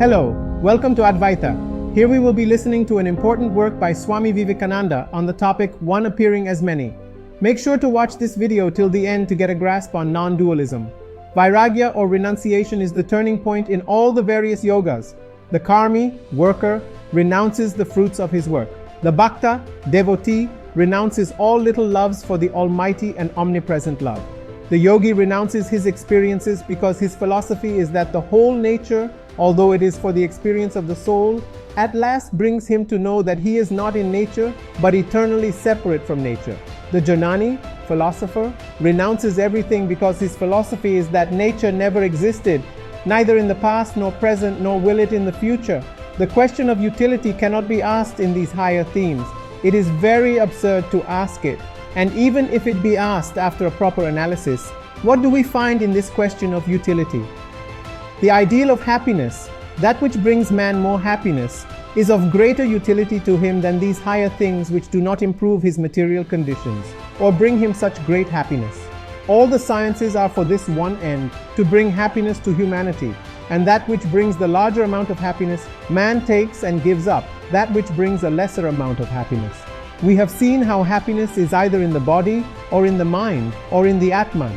Hello, welcome to Adhvaitha. Here we will be listening to an important work by Swami Vivekananda on the topic One Appearing as Many. Make sure to watch this video till the end to get a grasp on non-dualism. Vairâgya or renunciation is the turning point in all the various yogas. The Karmi, worker, renounces the fruits of his work. The Bhakta, devotee, renounces all little loves for the almighty and omnipresent love. The Yogi renounces his experiences because his philosophy is that the whole nature, although it is for the experience of the soul, at last brings him to know that he is not in nature but eternally separate from nature. The Jnâni, philosopher, renounces everything because his philosophy is that nature never existed, neither in the past nor present, nor will it in the future. The question of utility cannot be asked in these higher themes. It is very absurd to ask it. And even if it be asked after a proper analysis, what do we find in this question of utility? The ideal of happiness, that which brings man more happiness, is of greater utility to him than these higher things which do not improve his material conditions or bring him such great happiness. All the sciences are for this one end, to bring happiness to humanity, and that which brings the larger amount of happiness, man takes and gives up, that which brings a lesser amount of happiness. We have seen how happiness is either in the body or in the mind or in the Âtman.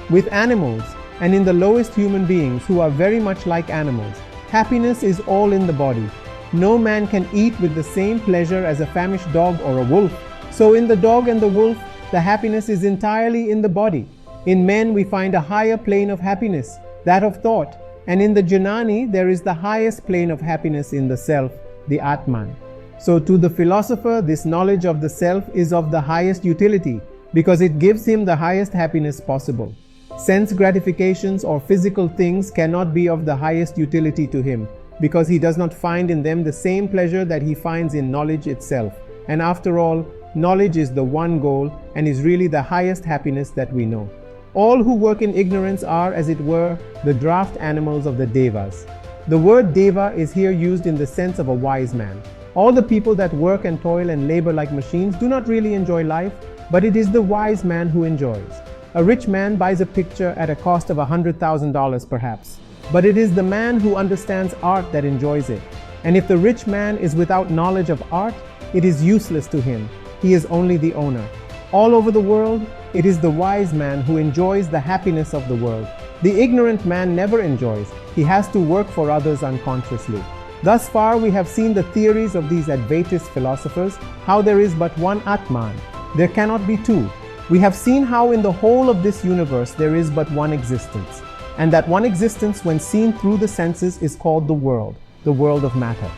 With animals and in the lowest human beings who are very much like animals, happiness is all in the body. No man can eat with the same pleasure as a famished dog or a wolf. So in the dog and the wolf, the happiness is entirely in the body. In men we find a higher plane of happiness, that of thought, and in the Jnâni there is the highest plane of happiness in the self, the Âtman. So to the philosopher, this knowledge of the self is of the highest utility because it gives him the highest happiness possible. Sense gratifications or physical things cannot be of the highest utility to him because he does not find in them the same pleasure that he finds in knowledge itself. And after all, knowledge is the one goal and is really the highest happiness that we know. All who work in ignorance are, as it were, the draft animals of the devas. The word deva is here used in the sense of a wise man. All the people that work and toil and labor like machines do not really enjoy life, but it is the wise man who enjoys. A rich man buys a picture at a cost of $100,000 perhaps, but it is the man who understands art that enjoys it. And if the rich man is without knowledge of art, it is useless to him. He is only the owner. All over the world, it is the wise man who enjoys the happiness of the world. The ignorant man never enjoys. He has to work for others unconsciously. Thus far we have seen the theories of these Advaitist philosophers, how there is but one Âtman. There cannot be two. We have seen how in the whole of this universe there is but one existence, and that one existence when seen through the senses is called the world of matter.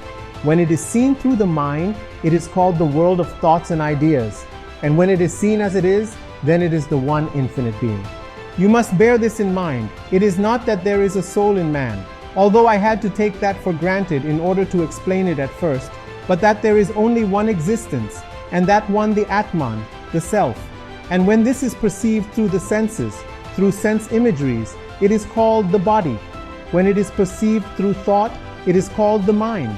When it is seen through the mind, it is called the world of thoughts and ideas, and when it is seen as it is, then it is the one infinite being. You must bear this in mind. It is not that there is a soul in man, although I had to take that for granted in order to explain it at first, but that there is only one existence, and that one the Âtman, the self. And when this is perceived through the senses, through sense imageries, it is called the body. When it is perceived through thought, it is called the mind.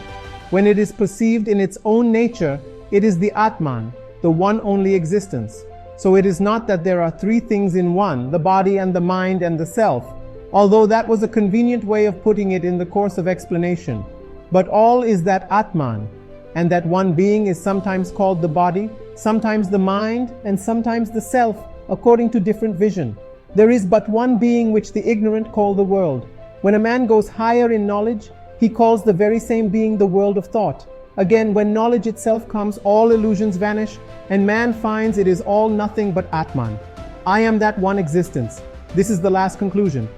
When it is perceived in its own nature, it is the Âtman, the one only existence. So it is not that there are three things in one, the body and the mind and the self, although that was a convenient way of putting it in the course of explanation. But all is that Âtman, and that one being is sometimes called the body, sometimes the mind, and sometimes the self, according to different vision. There is but one being which the ignorant call the world. When a man goes higher in knowledge, he calls the very same being the world of thought. Again, when knowledge itself comes, all illusions vanish, and man finds it is all nothing but Âtman. I am that one existence. This is the last conclusion.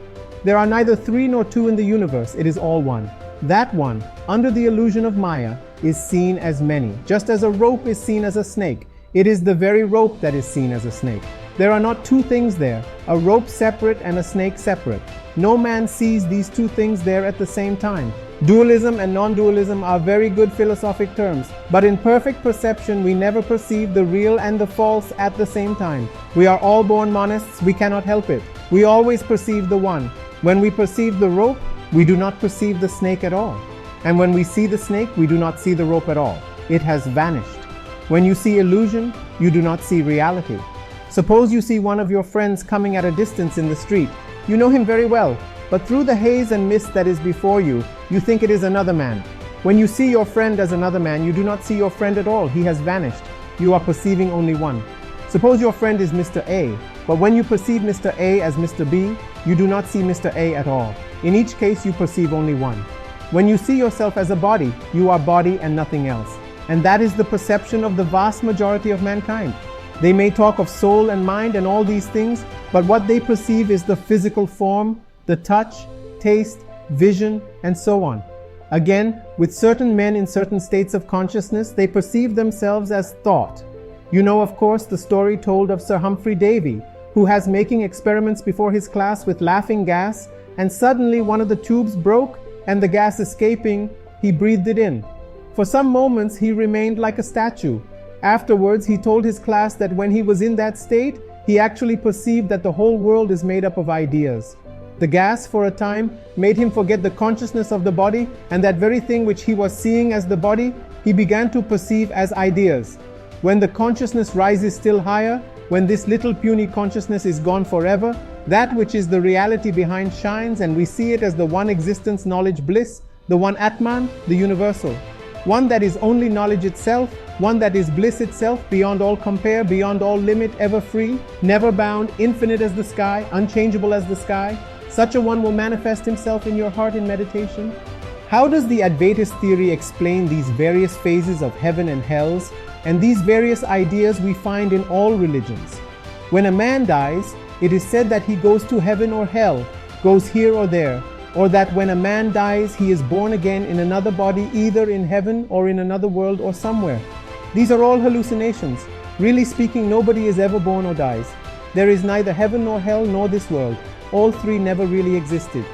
There are neither three nor two in the universe, it is all one. That one, under the illusion of Maya, is seen as many. Just as a rope is seen as a snake, it is the very rope that is seen as a snake. There are not two things there, a rope separate and a snake separate. No man sees these two things there at the same time. Dualism and non-dualism are very good philosophic terms, but in perfect perception we never perceive the real and the false at the same time. We are all born monists, we cannot help it. We always perceive the one. When we perceive the rope, we do not perceive the snake at all. And when we see the snake, we do not see the rope at all. It has vanished. When you see illusion, you do not see reality. Suppose you see one of your friends coming at a distance in the street. You know him very well, but through the haze and mist that is before you, you think it is another man. When you see your friend as another man, you do not see your friend at all. He has vanished. You are perceiving only one. Suppose your friend is Mr. A, but when you perceive Mr. A as Mr. B, you do not see Mr. A at all. In each case, you perceive only one. When you see yourself as a body, you are body and nothing else. And that is the perception of the vast majority of mankind. They may talk of soul and mind and all these things, but what they perceive is the physical form, the touch, taste, vision, and so on. Again, with certain men in certain states of consciousness, they perceive themselves as thought. You know, of course, the story told of Sir Humphrey Davy, who has making experiments before his class with laughing gas, and suddenly one of the tubes broke, and the gas escaping, he breathed it in. For some moments, he remained like a statue. Afterwards, he told his class that when he was in that state, he actually perceived that the whole world is made up of ideas. The gas, for a time, made him forget the consciousness of the body, and that very thing which he was seeing as the body, he began to perceive as ideas. When the consciousness rises still higher, when this little puny consciousness is gone forever, that which is the reality behind shines, and we see it as the one existence, knowledge, bliss, the one Âtman, the universal. One that is only knowledge itself, one that is bliss itself, beyond all compare, beyond all limit, ever free, never bound, infinite as the sky, unchangeable as the sky. Such a one will manifest himself in your heart in meditation. How does the Advaitist theory explain these various phases of heaven and hells, and these various ideas we find in all religions? When a man dies, it is said that he goes to heaven or hell, goes here or there, or that when a man dies, he is born again in another body, either in heaven or in another world or somewhere. These are all hallucinations. Really speaking, nobody is ever born or dies. There is neither heaven nor hell nor this world. All three never really existed.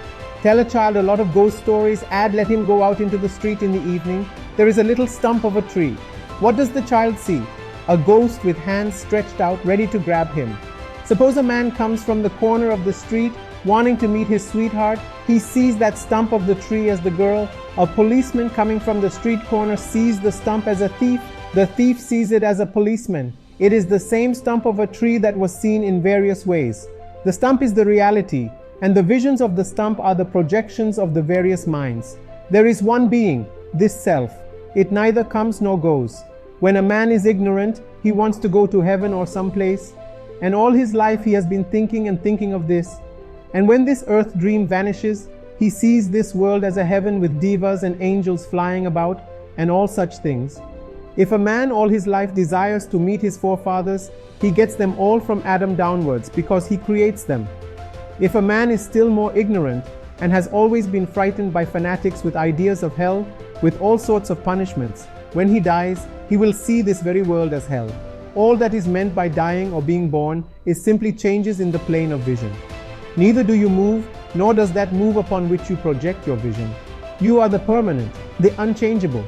Tell a child a lot of ghost stories, let him go out into the street in the evening. There is a little stump of a tree. What does the child see? A ghost with hands stretched out, ready to grab him. Suppose a man comes from the corner of the street, wanting to meet his sweetheart. He sees that stump of the tree as the girl. A policeman coming from the street corner sees the stump as a thief. The thief sees it as a policeman. It is the same stump of a tree that was seen in various ways. The stump is the reality, and the visions of the stump are the projections of the various minds. There is one being, this self. It neither comes nor goes. When a man is ignorant, he wants to go to heaven or someplace, and all his life he has been thinking and thinking of this. And when this earth dream vanishes, he sees this world as a heaven with devas and angels flying about, and all such things. If a man all his life desires to meet his forefathers, he gets them all from Adam downwards, because he creates them. If a man is still more ignorant, and has always been frightened by fanatics with ideas of hell, with all sorts of punishments, when he dies, he will see this very world as hell. All that is meant by dying or being born is simply changes in the plane of vision. Neither do you move, nor does that move upon which you project your vision. You are the permanent, the unchangeable.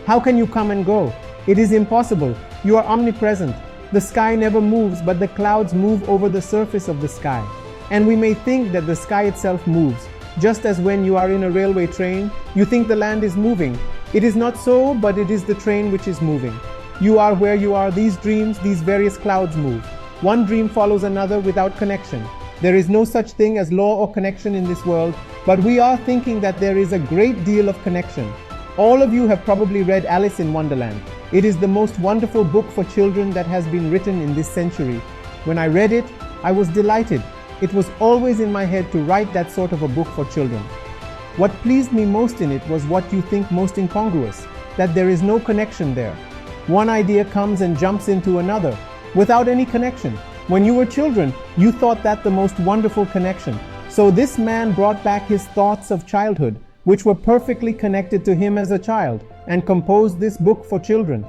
How can you come and go? It is impossible. You are omnipresent. The sky never moves, but the clouds move over the surface of the sky. And we may think that the sky itself moves, just as when you are in a railway train, you think the land is moving. It is not so, but it is the train which is moving. You are where you are. These dreams, these various clouds move. One dream follows another without connection. There is no such thing as law or connection in this world, but we are thinking that there is a great deal of connection. All of you have probably read Alice in Wonderland. It is the most wonderful book for children that has been written in this century. When I read it, I was delighted. It was always in my head to write that sort of a book for children. What pleased me most in it was what you think most incongruous, that there is no connection there. One idea comes and jumps into another, without any connection. When you were children, you thought that the most wonderful connection. So this man brought back his thoughts of childhood, which were perfectly connected to him as a child, and composed this book for children.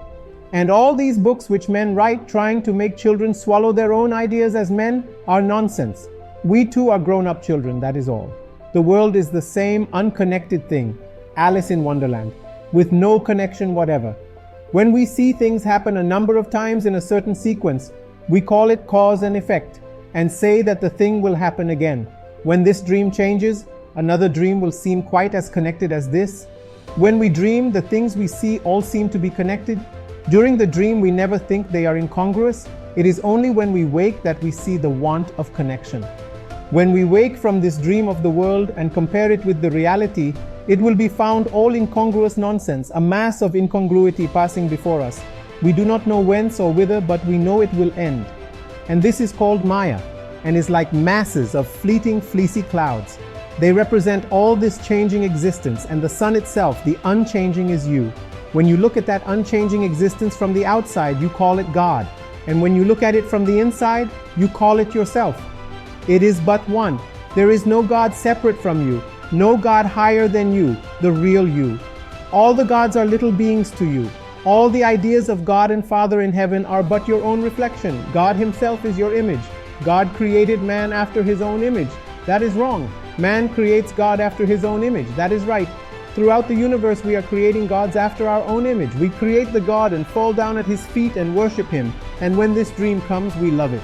And all these books which men write trying to make children swallow their own ideas as men are nonsense. We too are grown-up children, that is all. The world is the same unconnected thing, Alice in Wonderland, with no connection whatever. When we see things happen a number of times in a certain sequence, we call it cause and effect, and say that the thing will happen again. When this dream changes, another dream will seem quite as connected as this. When we dream, the things we see all seem to be connected. During the dream, we never think they are incongruous. It is only when we wake that we see the want of connection. When we wake from this dream of the world and compare it with the reality, it will be found all incongruous nonsense, a mass of incongruity passing before us. We do not know whence or whither, but we know it will end. And this is called Maya, and is like masses of fleeting, fleecy clouds. They represent all this changing existence, and the sun itself, the unchanging, is you. When you look at that unchanging existence from the outside, you call it God. And when you look at it from the inside, you call it yourself. It is but one. There is no God separate from you, no God higher than you, the real you. All the gods are little beings to you. All the ideas of God and Father in heaven are but your own reflection. God himself is your image. God created man after his own image. That is wrong. Man creates God after his own image. That is right. Throughout the universe, we are creating gods after our own image. We create the God and fall down at his feet and worship him. And when this dream comes, we love it.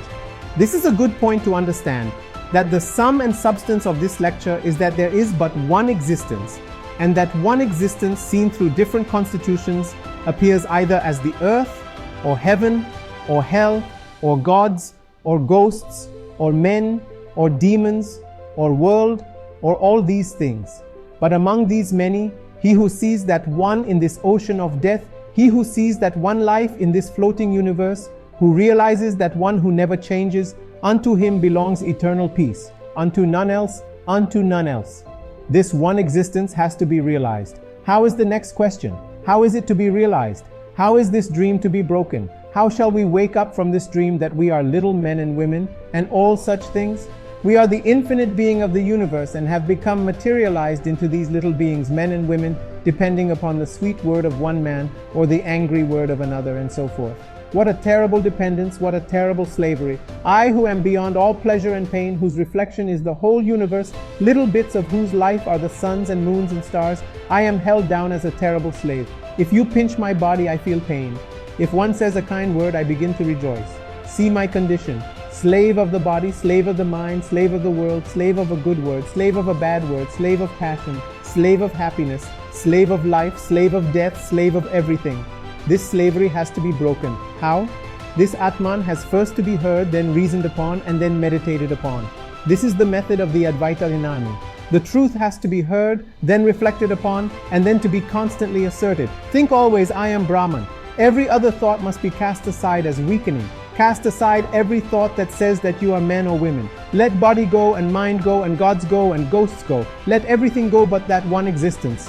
This is a good point to understand, that the sum and substance of this lecture is that there is but one existence, and that one existence seen through different constitutions appears either as the earth, or heaven, or hell, or gods, or ghosts, or men, or demons, or world, or all these things. But among these many, he who sees that one in this ocean of death, he who sees that one life in this floating universe, who realizes that one who never changes, unto him belongs eternal peace, unto none else, unto none else. This one existence has to be realized. How is the next question? How is it to be realized? How is this dream to be broken? How shall we wake up from this dream that we are little men and women, and all such things? We are the infinite being of the universe and have become materialized into these little beings, men and women, depending upon the sweet word of one man or the angry word of another, and so forth. What a terrible dependence, what a terrible slavery. I, who am beyond all pleasure and pain, whose reflection is the whole universe, little bits of whose life are the suns and moons and stars, I am held down as a terrible slave. If you pinch my body, I feel pain. If one says a kind word, I begin to rejoice. See my condition. Slave of the body, slave of the mind, slave of the world, slave of a good word, slave of a bad word, slave of passion, slave of happiness, slave of life, slave of death, slave of everything. This slavery has to be broken. How? This Âtman has first to be heard, then reasoned upon, and then meditated upon. This is the method of the Advaita Jnâni. The truth has to be heard, then reflected upon, and then to be constantly asserted. Think always, I am Brahman. Every other thought must be cast aside as weakening. Cast aside every thought that says that you are men or women. Let body go and mind go and gods go and ghosts go. Let everything go but that one existence.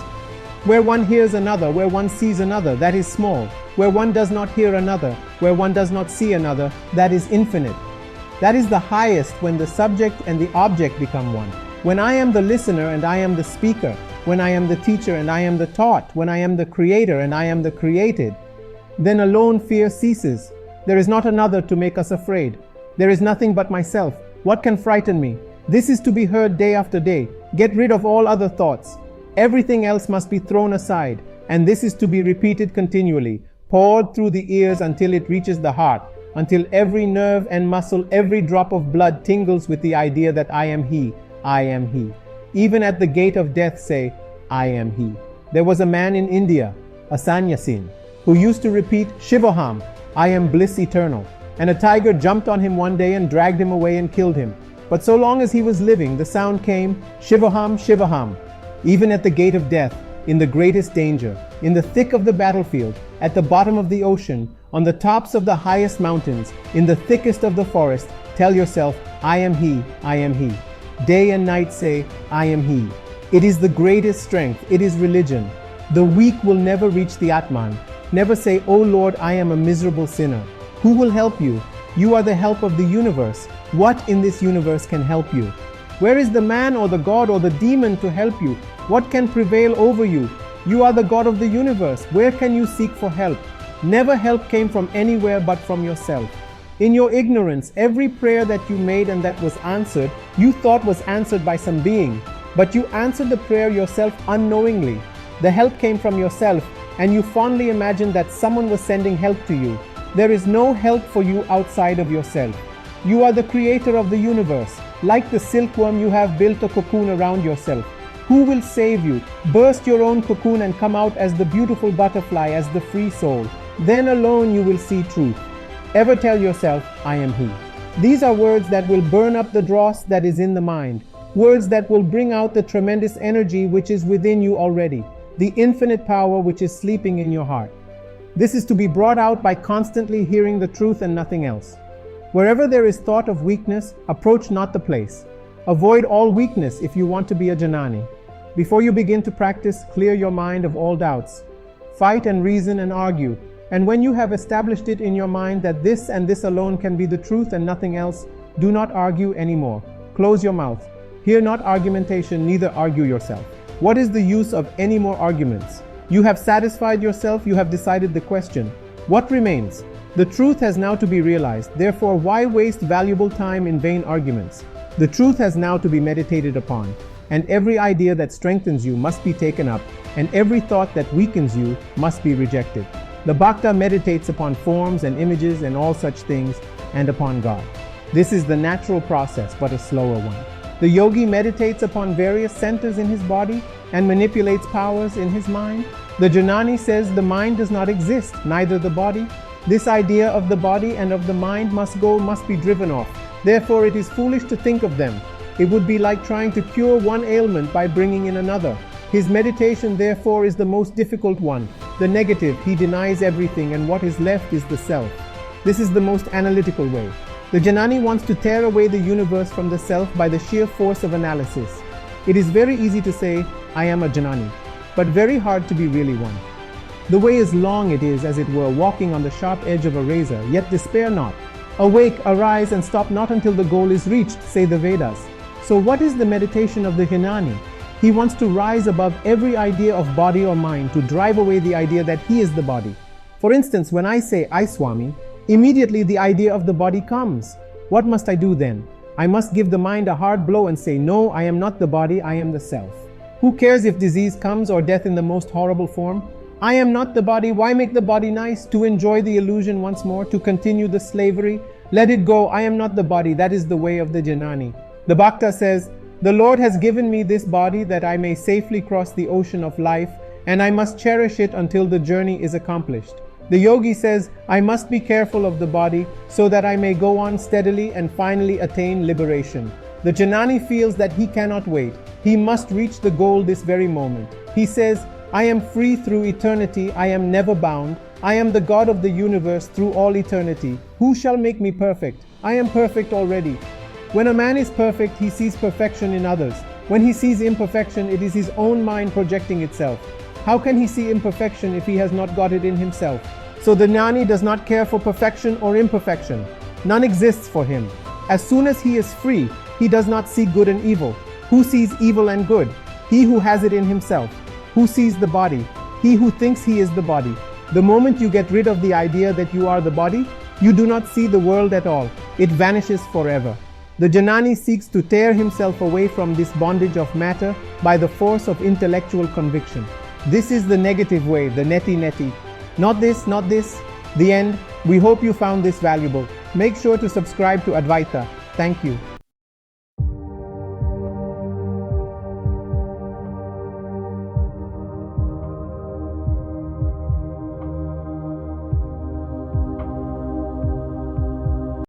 Where one hears another, where one sees another, that is small. Where one does not hear another, where one does not see another, that is infinite. That is the highest when the subject and the object become one. When I am the listener and I am the speaker, when I am the teacher and I am the taught, when I am the creator and I am the created, then alone fear ceases. There is not another to make us afraid. There is nothing but myself. What can frighten me? This is to be heard day after day. Get rid of all other thoughts. Everything else must be thrown aside, and this is to be repeated continually, poured through the ears until it reaches the heart, until every nerve and muscle, every drop of blood tingles with the idea that I am he, I am he. Even at the gate of death say, I am he. There was a man in India, a sannyasin, who used to repeat, Shivoham, I am bliss eternal. And a tiger jumped on him one day and dragged him away and killed him. But so long as he was living, the sound came, Shivoham, Shivoham. Even at the gate of death, in the greatest danger, in the thick of the battlefield, at the bottom of the ocean, on the tops of the highest mountains, in the thickest of the forest, tell yourself, I am he, I am he. Day and night say, I am he. It is the greatest strength, it is religion. The weak will never reach the Âtman. Never say, O Lord, I am a miserable sinner. Who will help you? You are the help of the universe. What in this universe can help you? Where is the man or the god or the demon to help you? What can prevail over you? You are the God of the universe. Where can you seek for help? Never help came from anywhere but from yourself. In your ignorance, every prayer that you made and that was answered, you thought was answered by some being. But you answered the prayer yourself unknowingly. The help came from yourself, and you fondly imagined that someone was sending help to you. There is no help for you outside of yourself. You are the creator of the universe. Like the silkworm, you have built a cocoon around yourself. Who will save you? Burst your own cocoon and come out as the beautiful butterfly, as the free soul. Then alone you will see truth. Ever tell yourself, I am he. These are words that will burn up the dross that is in the mind, words that will bring out the tremendous energy which is within you already, the infinite power which is sleeping in your heart. This is to be brought out by constantly hearing the truth and nothing else. Wherever there is thought of weakness, approach not the place. Avoid all weakness if you want to be a Jnâni. Before you begin to practice, clear your mind of all doubts. Fight and reason and argue, and when you have established it in your mind that this and this alone can be the truth and nothing else, do not argue anymore. Close your mouth. Hear not argumentation, neither argue yourself. What is the use of any more arguments? You have satisfied yourself, you have decided the question. What remains? The truth has now to be realized, therefore why waste valuable time in vain arguments? The truth has now to be meditated upon, and every idea that strengthens you must be taken up, and every thought that weakens you must be rejected. The Bhakta meditates upon forms and images and all such things, and upon God. This is the natural process, but a slower one. The Yogi meditates upon various centers in his body and manipulates powers in his mind. The Jnâni says the mind does not exist, neither the body. This idea of the body and of the mind must be driven off. Therefore it is foolish to think of them. It would be like trying to cure one ailment by bringing in another. His meditation therefore is the most difficult one. The negative, he denies everything, and what is left is the self. This is the most analytical way. The Jnâni wants to tear away the universe from the self by the sheer force of analysis. It is very easy to say, I am a Jnâni, but very hard to be really one. The way is long, it is, as it were, walking on the sharp edge of a razor, yet despair not. Awake, arise, and stop not until the goal is reached, say the Vedas. So what is the meditation of the Jnâni? He wants to rise above every idea of body or mind, to drive away the idea that he is the body. For instance, when I say, I Swami, immediately the idea of the body comes. What must I do then? I must give the mind a hard blow and say, no, I am not the body, I am the self. Who cares if disease comes or death in the most horrible form? I am not the body, why make the body nice? To enjoy the illusion once more, to continue the slavery? Let it go, I am not the body, that is the way of the Jnâni. The Bhakta says, the Lord has given me this body that I may safely cross the ocean of life, and I must cherish it until the journey is accomplished. The Yogi says, I must be careful of the body so that I may go on steadily and finally attain liberation. The Jnâni feels that he cannot wait. He must reach the goal this very moment. He says, I am free through eternity, I am never bound. I am the God of the universe through all eternity. Who shall make me perfect? I am perfect already. When a man is perfect, he sees perfection in others. When he sees imperfection, it is his own mind projecting itself. How can he see imperfection if he has not got it in himself? So the Jnâni does not care for perfection or imperfection. None exists for him. As soon as he is free, he does not see good and evil. Who sees evil and good? He who has it in himself. Who sees the body? He who thinks he is the body. The moment you get rid of the idea that you are the body, you do not see the world at all. It vanishes forever. The Jnâni seeks to tear himself away from this bondage of matter by the force of intellectual conviction. This is the negative way, the neti. Not this, the end. We hope you found this valuable. Make sure to subscribe to Adhvaitha. Thank you.